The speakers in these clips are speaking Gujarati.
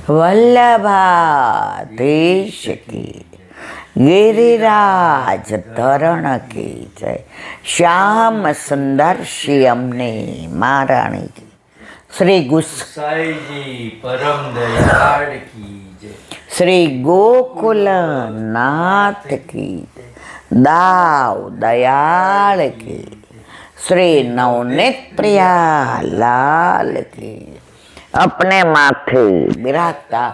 વલ્લભાધીશ કી, ગિરિરાજ ધરણ કી જય, શ્યામ સુંદર શ્યામને મહારાણી કી, શ્રી સાઈજી પરમ દયાળ કી જય, શ્રી ગોકુલનાથ કી, દાવ દયાળ કી, શ્રી નવनीत प्रिया लाल की, अपने माथे બિરાજતા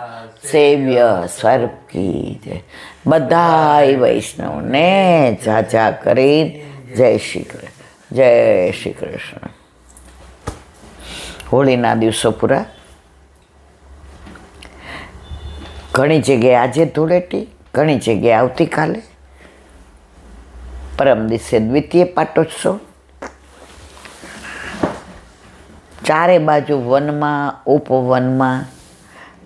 સેવ્ય સ્વરૂપ કી જય. બધાય વૈષ્ણવને જાજા કરી જય શ્રી કૃષ્ણ, જય શ્રી કૃષ્ણ. હોળીના દિવસો પૂરા. ઘણી જગ્યાએ આજે ધૂળેટી, ઘણી જગ્યાએ આવતીકાલે, પરમ દિવસે દ્વિતીય પાટોત્સવ. ચારે બાજુ વનમાં, ઉપવનમાં,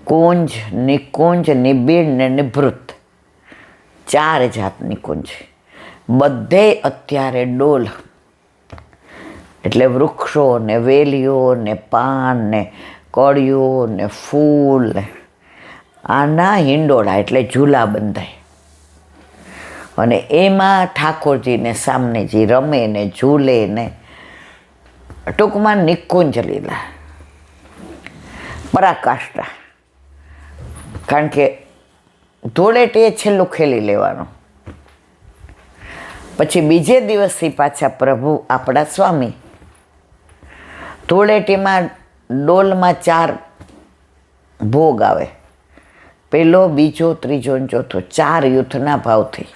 કુંજ, નિકુંજ, નિબીડ ને નિભૃત, ચાર જાતની કુંજ. બધે અત્યારે ડોલ એટલે વૃક્ષો ને વેલીઓ ને પાન ને કળીઓ ને ફૂલ ને આના હિંડોળા એટલે ઝૂલા બંધાય અને એમાં ઠાકોરજીને સામનેજી રમે ને ઝૂલે ને ટૂંકમાં નિકુંજ લીલા, પરાકાષ્ઠા. કારણ કે ધૂળેટી છેલ્લું ખેલી લેવાનું. પછી બીજે દિવસથી પાછા પ્રભુ આપણા સ્વામી. ધૂળેટીમાં ડોલમાં 4 ભોગ આવે, પહેલો, બીજો, ત્રીજો ને ચોથો, 4 યુથના ભાવથી.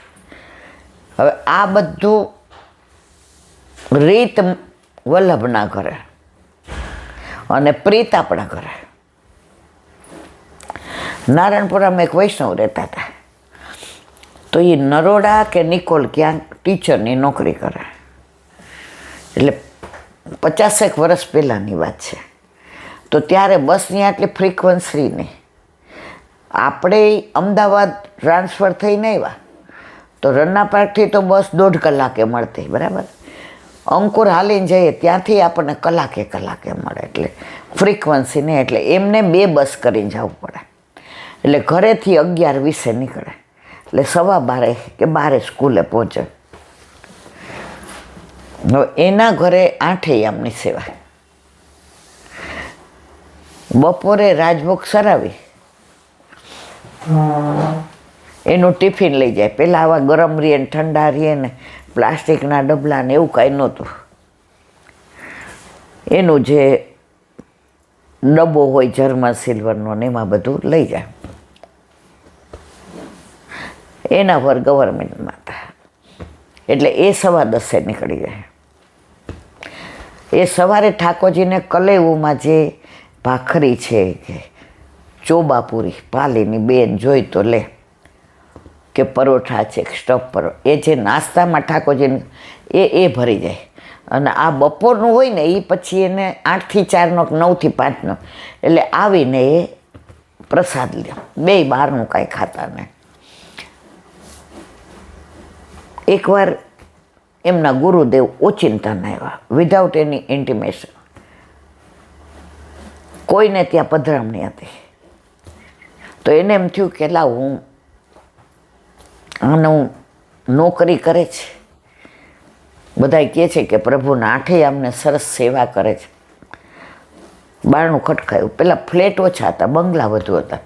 હવે આ બધું રીત વલ્લભના ઘરે અને પ્રીત આપણા ઘરે. નારાયણપુરામાં એક વૈષ્ણવ રહેતા હતા, તો એ નરોડા કે નિકોલ ક્યાંક ટીચરની નોકરી કરે. એટલે 50 વર્ષ પહેલાંની વાત છે. તો ત્યારે બસની આટલી ફ્રીક્વન્સી નહીં. આપણે અમદાવાદ ટ્રાન્સફર થઈને આવ્યા તો રન્ના પાર્કથી તો બસ 1.5 કલાકે મળતી, બરાબર. અંકુર હાલીને જઈએ ત્યાંથી આપણને કલાકે મળે. એટલે ફ્રીક્વન્સી નહીં, એટલે એમને 2 બસ કરીને જવું પડે. એટલે ઘરેથી 11:20 નીકળે, એટલે 12:15 કે 12 સ્કૂલે પહોંચે. હવે એના ઘરે 8 યામની સેવા. બપોરે રાજભોગ સરાવી એનું ટિફિન લઈ જાય. પહેલાં આવા ગરમ રહીએ ને ઠંડા રહીએ ને પ્લાસ્ટિકના ડબલા ને એવું કાંઈ નહોતું. એનું જે ડબ્બો હોય જર્મન સિલ્વરનો ને એમાં બધું લઈ જાય. એના પર ગવર્મેન્ટમાં હતા. એટલે એ 10:15 નીકળી જાય. એ સવારે ઠાકોરજીને કલેવુમાં જે ભાખરી છે કે ચોબાપુરી પાલીની બેન જોઈ તો લે, કે પરોઠા છે કે સ્ટફ પરોઠા, એ જે નાસ્તામાં ઠાકોરજીને એ ભરી જાય. અને આ બપોરનું હોય ને એ પછી એને 8 થી 4નો 9 થી 5નો, એટલે આવીને એ પ્રસાદ લે. 2 બહારનું કાંઈ ખાતા નહીં. એકવાર એમના ગુરુદેવ ઓચિંતાના આવ્યા, વિધાઉટ એની ઇન્ટિમેશન. કોઈને ત્યાં પધરામણી હતી. તો એને એમ થયું કે લાવ હું આનું નોકરી કરે છે, બધા કહે છે કે પ્રભુના 8 યામને સરસ સેવા કરે છે. બારણું ખટકાયું. પેલા ફ્લેટ ઓછા હતા, બંગલા વધુ હતા.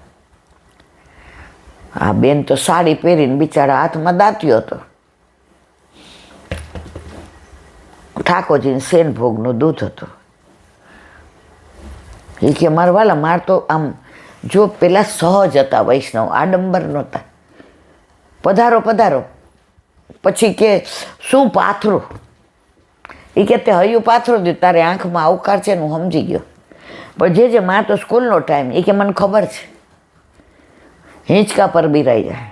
આ બેન તો સાડી પહેરીને બિચારા હાથમાં દાંતિયો હતો. ઠાકોરજીને સેનભોગનું દૂધ હતું. એ કે મારા વાલા, માર તો આમ જો પેલા સહજ હતા વૈષ્ણવ, આડંબર નહોતા. પધારો પધારો. પછી કે શું પાથરું? એ કે તે હૈયું પાથરું દે, તારે આંખમાં આવકાર છે ને હું સમજી ગયો. પણ જે માર તો સ્કૂલનો ટાઈમ, એ કે મને ખબર છે. હિંચકા પર બિરાઈ જાય.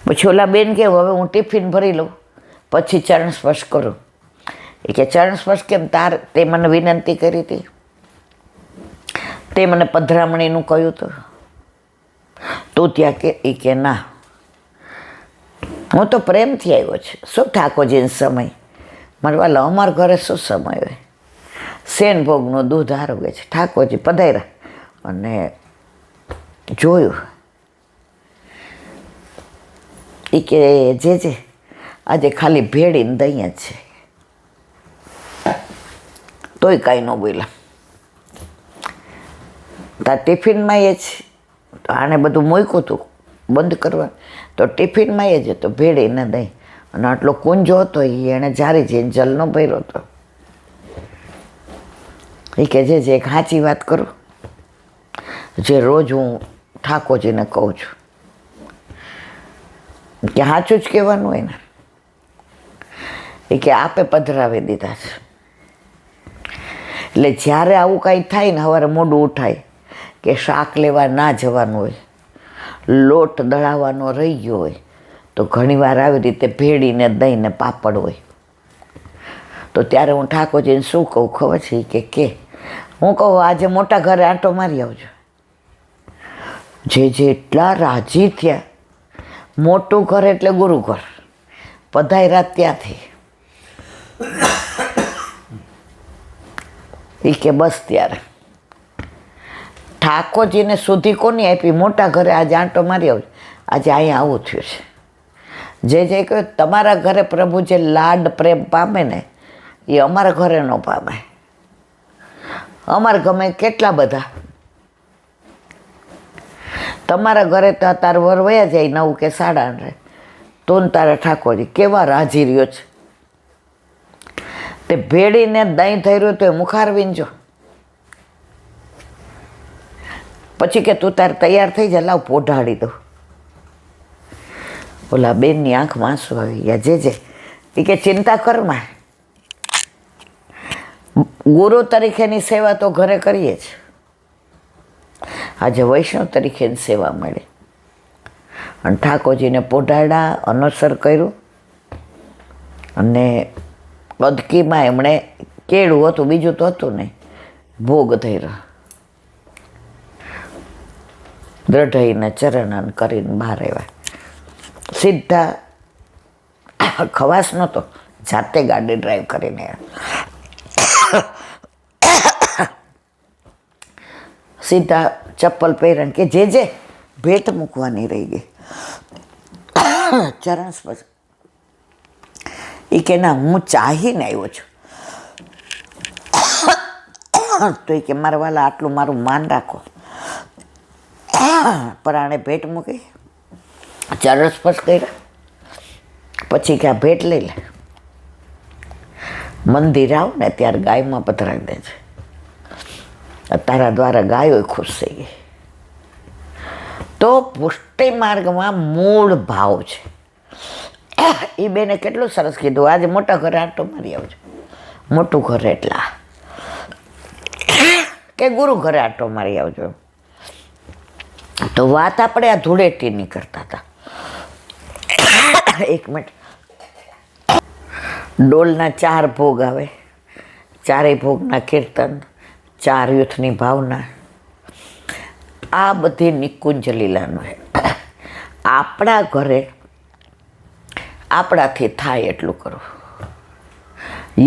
પછી ઓલા બેન કે હવે હું ટિફિન ભરી લઉં પછી ચરણ સ્પર્શ કરું. એ કે ચરણ સ્પર્શ કેમ? તે મને વિનંતી કરી હતી, તે મને પધરામણીનું કહ્યું હતું, તું ત્યાં કે? એ કે ના, હું તો પ્રેમથી આવ્યો છું. શું ઠાકોરજીનો સમય? મારે વાલા અમારા ઘરે શું સમય હોય? સેનભોગનું દૂધ આરોગે છે. ઠાકોરજી પધાર્યા અને જોયું. એ કે જે આજે ખાલી ભેળીને દહીં જ છે. તોય કાંઈ ન બોલ્યા. તાર ટિફિનમાં એ જ તો આને બધું મૂક્યું હતું બંધ કરવા, તો ટિફિનમાં એ જ હતો ભેળીને દહીં. અને આટલો કુંજો હતો એ એણે જારી જઈને જલનો ભર્યો હતો. એ કે જે એક સાચી વાત કરું, જે રોજ હું ઠાકોરજીને કહું છું કે સાચું જ કહેવાનું હોય ને. એ કે આપે પધરાવી દીધા છે. એટલે જ્યારે આવું કાંઈ થાય ને, સવારે મોડું ઉઠાય કે શાક લેવા ના જવાનું હોય, લોટ દળાવવાનો રહી ગયો હોય, તો ઘણીવાર આવી રીતે ભેળીને દહીં ને પાપડ હોય, તો ત્યારે હું ઠાકોરજીને શું કહું ખબર છે? કે હું કહું આજે મોટા ઘરે આંટો મારી આવજો. જે એટલા રાજી થયા. મોટું ઘર એટલે ગુરુ ઘર, પધાર્યા ત્યાંથી. એ કે બસ ત્યારે ઠાકોરજીને સુધી કોની આપી? મોટા ઘરે આજે આંટો મારી આવજો. આજે અહીંયા આવું થયું છે. જે કહ્યું તમારા ઘરે પ્રભુ જે લાડ પ્રેમ પામે ને, એ અમારા ઘરે ન પામે. અમારે ગમે કેટલા બધા, તમારા ઘરે તો તાર વર વયા જાય 9 કે 8:30, તો ને તારા ઠાકોરજી કેવા રાજી રહ્યો છે. તે ભેળીને દહીં ધર્યું તો એ મુખારવીને જો. પછી કે તું તાર તૈયાર થઈ જા, લાવ પોઢાડી દઉં. ઓલા બેનની આંખમાં આંસુ આવી ગયા. જે એ કે ચિંતા કરમાં, ગુરુ તરીકેની સેવા તો ઘરે કરીએ જ, આજે વૈષ્ણવ તરીકેની સેવા મળે. અને ઠાકોરજીને પોઢાડા, અનુસર કર્યું. અને અદકીમાં એમણે કેળું હતું, બીજું તો હતું નહીં, ભોગ ધર્યો. દ્રઢઈને ચરણન કરીને બહાર આવ્યા. સીધા ખવાસ નહોતો, જાતે ગાડી ડ્રાઈવ કરીને સીધા ચપ્પલ પહેરીને કે જે ભેટ મૂકવાની રહી ગઈ ચરણ સ્પર્શ. એ કે ના, હું ચાહીને આવ્યો છું. તો એ કે મારા વાલા આટલું મારું માન રાખો. પરાણે ભેટ મૂકી, ચરણ સ્પર્શ કર્યા. પછી કે આ ભેટ લઈ લે, મંદિર આવ ને ત્યારે ગાયમાં પધરાવી દે છે. તારા દ્વારા ગાયો ખુશ થઈ ગઈ. તો પુષ્ટિ માર્ગમાં મૂળ ભાવ છે. એ બેને કેટલું સરસ કીધું, આજે મોટા ઘરે આંટો મારી આવજો. મોટું ઘર એટલા કે ગુરુ ઘરે આંટો મારી આવજો. તો વાત આપણે આ ધૂળેટીની કરતા હતા. 1 મિનિટ. ડોલના 4 ભોગ આવે, 4 ભોગના કીર્તન, 4 યુથની ભાવના. આ બધી નિકુંજ લીલાનું છે. આપણા ઘરે આપણાથી થાય એટલું કરો.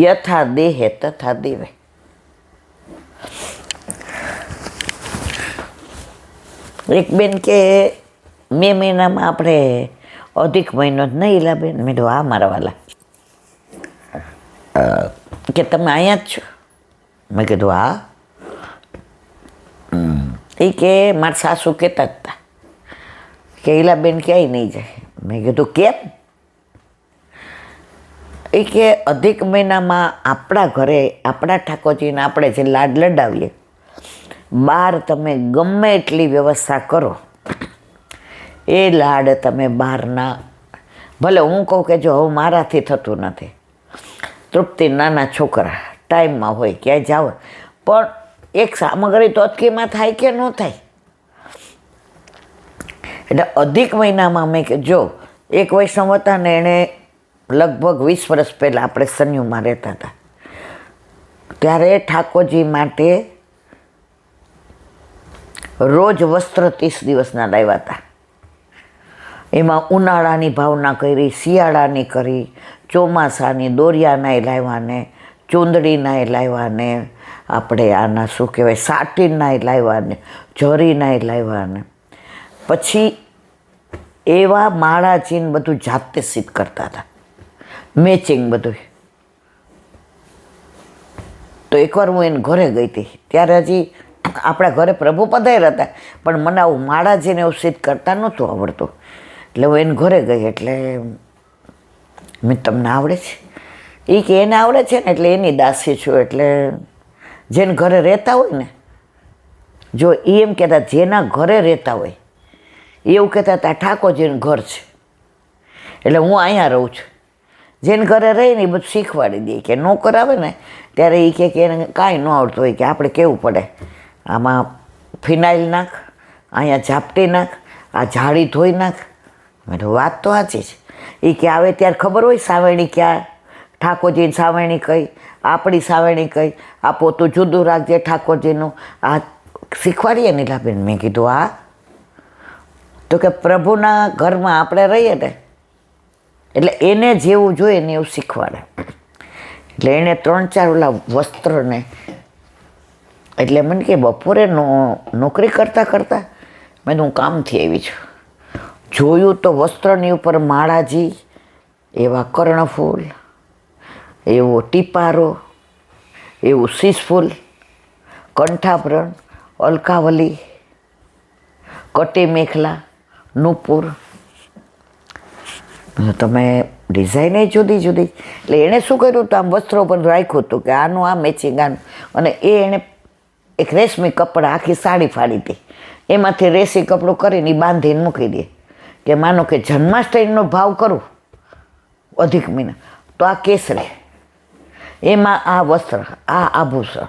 યથા દેહે તથા દેવે. એક બેન કે મે મહિનામાં આપણે અધિક મહિનો જ નહીં લા બેન. મેં કીધું હા મારા વાલા. કે તમે અહીંયા જ છો? મેં કીધું હા. એ કે મારા સાસુ કહેતા જ હતા કે ઈલાબેન ક્યાંય નહીં જાય. મેં કીધું કેમ? એ કે અધિક મહિનામાં આપણા ઘરે આપણા ઠાકોરજીને આપણે જે લાડ લડાવીએ, બહાર તમે ગમે એટલી વ્યવસ્થા કરો, એ લાડ તમે બહારના, ભલે હું કહું કે જો હવે મારાથી થતું નથી, તૃપ્તિ નાના છોકરા ટાઈમમાં હોય ક્યાંય જાવ, પણ એક સામગ્રી તો અટકીમાં થાય કે ન થાય. એટલે અધિક મહિનામાં મેં કે જો એક વૈષ્ણવ હતા ને, એણે લગભગ 20 વર્ષ પહેલાં આપણે સન્યુમાં રહેતા હતા, ત્યારે ઠાકોરજી માટે રોજ વસ્ત્ર 30 દિવસના લાવ્યા હતા. એમાં ઉનાળાની ભાવના કરી, શિયાળાની કરી, ચોમાસાની દોરિયાનાય લાવ્યા ને, ચૂંદડીનાય લાવ્યા ને, આપણે આના શું કહેવાય સાટીનાય લાવ્યા ને, જરીનાય લાવ્યા ને. પછી એવા માળાજીને બધું જાતે સિદ્ધ કરતા હતા, મેચિંગ બધું. તો એકવાર હું એને ઘરે ગઈ હતી, ત્યારે હજી આપણા ઘરે પ્રભુ પધાર્યા હતા, પણ મને આવું માળાજીને એવું સિદ્ધ કરતા નહોતું આવડતું. એટલે હું એને ઘરે ગઈ, એટલે મેં તમને આવડે છે? એ કે એને આવડે છે ને, એટલે એની દાસી છું. એટલે જેને ઘરે રહેતા હોય ને, જો એ એમ કહેતા જેના ઘરે રહેતા હોય એવું કહેતા હતા ઠાકોરજીનું ઘર છે, એટલે હું અહીંયા રહું છું. જેને ઘરે રહીને એ બધું શીખવાડી દે. કે નોકર આવે ને ત્યારે એ કે એને કાંઈ ન આવડતું હોય કે આપણે કેવું પડે, આમાં ફિનાઇલ નાખ, અહીંયા ઝાપટી નાખ, આ જાળી ધોઈ નાખ. મેં તો વાત તો સાચી છે. એ કે આવે ત્યારે ખબર હોય સાવેણી ક્યાં, ઠાકોરજીની સાવેણી કઈ, આપણી સાવેણી કઈ, આ પોતું જુદું રાખજે ઠાકોરજીનું, આ શીખવાડીએ ને લાભીને. મેં કીધું હા. તો કે પ્રભુના ઘરમાં આપણે રહીએ ને એટલે એને જેવું જોઈએ ને એવું શીખવાડે. એટલે એણે 3-4 ઓલા વસ્ત્રને, એટલે મને કે બપોરે નોકરી કરતાં કરતાં મેં હું કામથી આવી છું, જોયું તો વસ્ત્રની ઉપર માળાજી, એવા કર્ણફૂલ, એવો ટીપારો, એવું શીશફૂલ, કંઠાભરણ, અલકાવલી, કટી મેખલા, નુપુર. તમે ડિઝાઇન જુદી જુદી. એટલે એણે શું કર્યું તો આમ વસ્ત્રો પર રાખ્યું હતું કે આનું આ મેચિંગ આનું. અને એણે એક રેશમી કપડાં આખી સાડી ફાડી હતી, એમાંથી રેશમી કપડું કરીને બાંધીને મૂકી દે. કે માનો કે જન્માષ્ટમીનો ભાવ કરું અધિક મહિના તો આ કેસરી, એમાં આ વસ્ત્ર, આ આભૂષણ.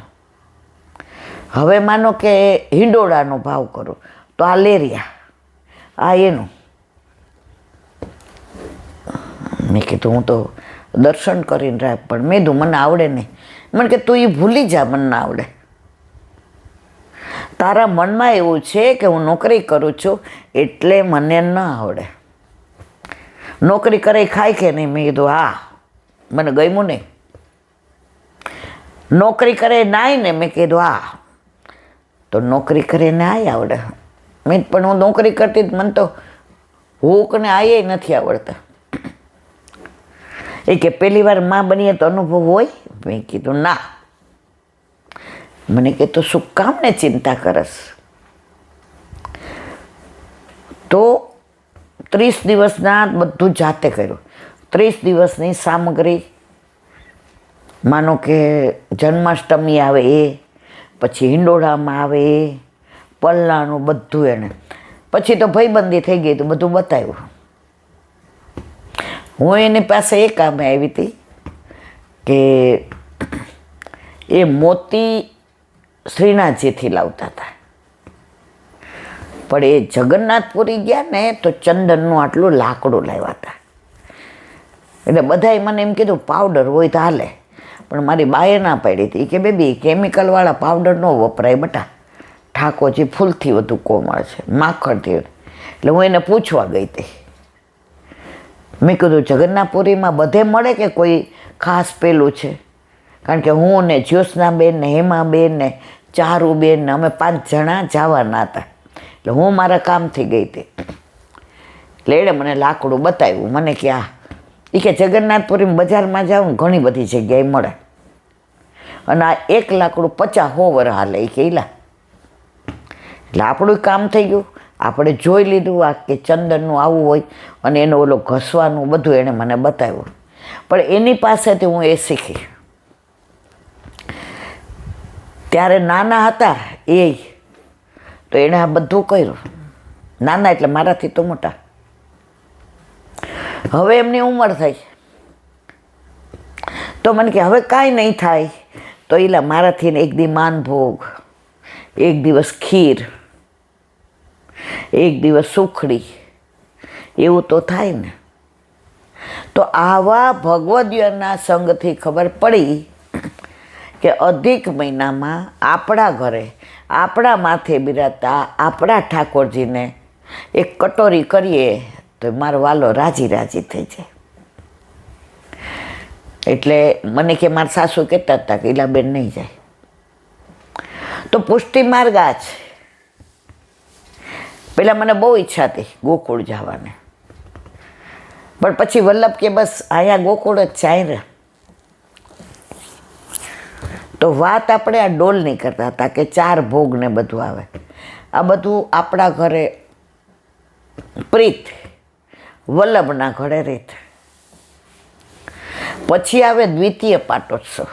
હવે માનો કે હિંડોળાનો ભાવ કરું તો આ લેરિયા, આ એનું. મેં કીધું હું તો દર્શન કરીને રાખ, પણ મેં કીધું મને આવડે નહીં. મને કે તું એ ભૂલી જા, મને ના આવડે. તારા મનમાં એવું છે કે હું નોકરી કરું છું એટલે મને ન આવડે. નોકરી કરે ખાય કે નહીં? મેં કીધું હા, મને ગમ્યું નહીં. નોકરી કરે નાય ને? મેં કીધું હા. તો નોકરી કરે નાય આવડે. મેં પણ હું નોકરી કરતી મને તો હુક ને આયે નથી આવડતા. એ કે પહેલી વાર માં બનીએ તો અનુભવ હોય? મેં કીધું ના. મને કે તો શું કામ ને ચિંતા કરસ? તો 30 દિવસના બધું જાતે કર્યું. 30 દિવસની સામગ્રી, માનો કે જન્માષ્ટમી આવે એ, પછી હિંડોળામાં આવે એ, પલ્લાનું બધું એણે. પછી તો ભાઈબંધી થઈ ગઈ તો બધું બતાવ્યું. હું એની પાસે એ કામે આવી હતી કે એ મોતી શ્રીનાથજીથી લાવતા હતા, પણ એ જગન્નાથપુરી ગયા ને તો ચંદનનું આટલું લાકડું લાવ્યા હતા. એટલે બધાએ મને એમ કીધું પાવડર હોય તો હાલે, પણ મારી બાએ ના પાડી હતી કે બેબી કેમિકલવાળા પાવડર ન વપરાય બટા, ઠાકોરજી ફૂલથી વધુ કોમળ છે, માખણથી. એટલે હું એને પૂછવા ગઈ હતી. મેં કીધું જગન્નાથપુરીમાં બધે મળે કે કોઈ ખાસ પેલું છે? કારણ કે હું ને જ્યોત્સનાબેન ને હેમાબેન ને ચારુબેન ને અમે 5 જણા જવાના હતા. એટલે હું મારા કામથી ગઈ હતી. એટલે એણે મને લાકડું બતાવ્યું. મને કે આ એ કે જગન્નાથપુરી બજારમાં જાઉં ઘણી બધી જગ્યાએ મળે, અને આ એક લાકડું 50-100 વર્ષ હાલે. એ કે ઈલા. એટલે આપણું કામ થઈ ગયું. આપણે જોઈ લીધું આ કે ચંદનનું આવું હોય, અને એનો ઓલો ઘસવાનું બધું એણે મને બતાવ્યું. પણ એની પાસેથી હું એ શીખી. ત્યારે નાના હતા એ, તો એણે આ બધું કર્યું. નાના એટલે મારાથી તો મોટા. હવે એમની ઉંમર થઈ તો મને કે હવે કાંઈ નહીં થાય. તો એલા મારાથી એક દી માનભોગ, એક દિવસ ખીર, એક દિવસ સુખડી, એવું તો થાય ને. તો આવા ભગવદીયના સંગથી ખબર પડી કે અધિક મહિનામાં આપણા ઘરે, આપણા માથે બિરાજતા આપણા ઠાકોરજીને એક કટોરી કરીએ તો મારો વાલો રાજી રાજી થઈ જાય. એટલે મને કે મારા સાસુ કહેતા હતા કે ઈલાબેન નહીં જાય. તો પુષ્ટિ માર્ગ આ છે. પહેલાં મને બહુ ઈચ્છા હતી ગોકુળ જવાની, પણ પછી વલ્લભ કે બસ અહીંયા ગોકુળ જ ચાય રહે. તો વાત આપણે આ ડોલની કરતા હતા કે 4 ભોગ ને બધું આવે. આ બધું આપણા ઘરે પ્રીત, વલ્લભના ઘરે રીત. પછી આવે દ્વિતીય પાટોત્સવ.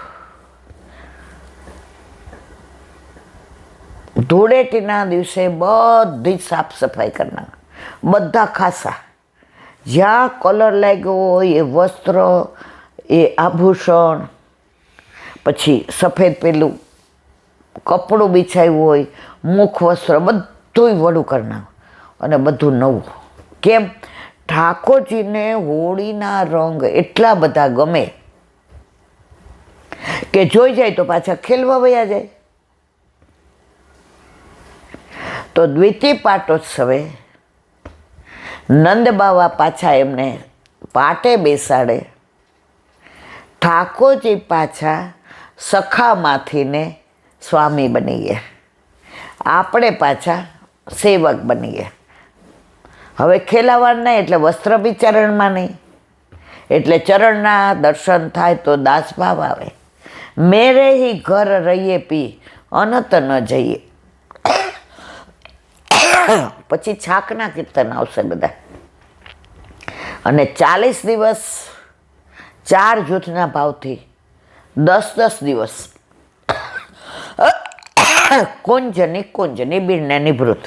ધૂળેટીના દિવસે બધી સાફ સફાઈ કરનાર, બધા ખાસા, જ્યાં કલર લાગ્યો હોય એ વસ્ત્ર, એ આભૂષણ, પછી સફેદ પેલું કપડું બિછાવ્યું હોય, મુખ વસ્ત્ર, બધું વડું કરનાર અને બધું નવું. કેમ? ઠાકોરજીને હોળીના રંગ એટલા બધા ગમે કે જોઈ જાય તો પાછા ખેલવા વયા જાય. તો દ્વિતીય પાટોત્સવે નંદ બાવા પાછા એમને પાટે બેસાડે. ઠાકોરજી પાછા સખામાંથીને સ્વામી બની ગયા, આપણે પાછા સેવક બની ગયા. હવે ખેલાવાનું નહીં એટલે વસ્ત્ર બી ચરણમાં નહીં, એટલે ચરણના દર્શન થાય તો દાસભાવ આવે. મેરે હી ઘર રહીએ પી અનત ન જઈએ. પછી છાકના કીર્તન આવશે બધા, અને 40 દિવસ 4 જૂથના ભાવથી 10 દિવસ કુંજ નિકુંજ નિબિડ નિભૃત.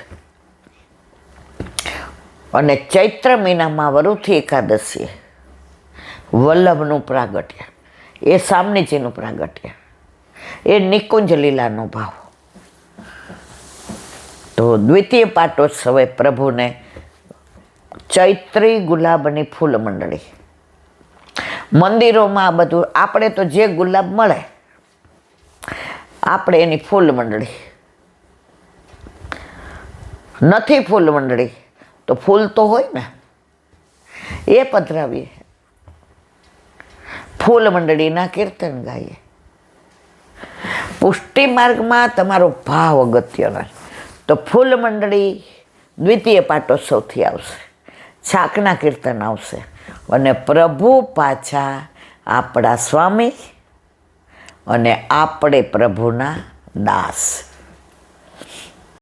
અને ચૈત્ર મહિનામાં વરુથી એકાદશી વલ્લભનું પ્રાગટ્ય, એ સામનીજીનું પ્રાગટ્ય, એ નિકુંજ લીલાનો ભાવ. તો દ્વિતીય પાટોત્સવે પ્રભુને ચૈત્રી ગુલાબની ફૂલ મંડળી. મંદિરોમાં આ બધું આપણે તો જે ગુલાબ મળે આપણે એની ફૂલ મંડળી, નથી ફૂલ મંડળી તો ફૂલ તો હોય ને, એ પધરાવીએ. ફૂલ મંડળીના કીર્તન ગાઈએ. પુષ્ટિ માર્ગમાં તમારો ભાવ અગત્યનો, તો ફૂલ મંડળી દ્વિતીય પાટોત્સવથી આવશે, છાકના કીર્તન આવશે, અને પ્રભુ પાછા આપણા સ્વામી અને આપણે પ્રભુના દાસ.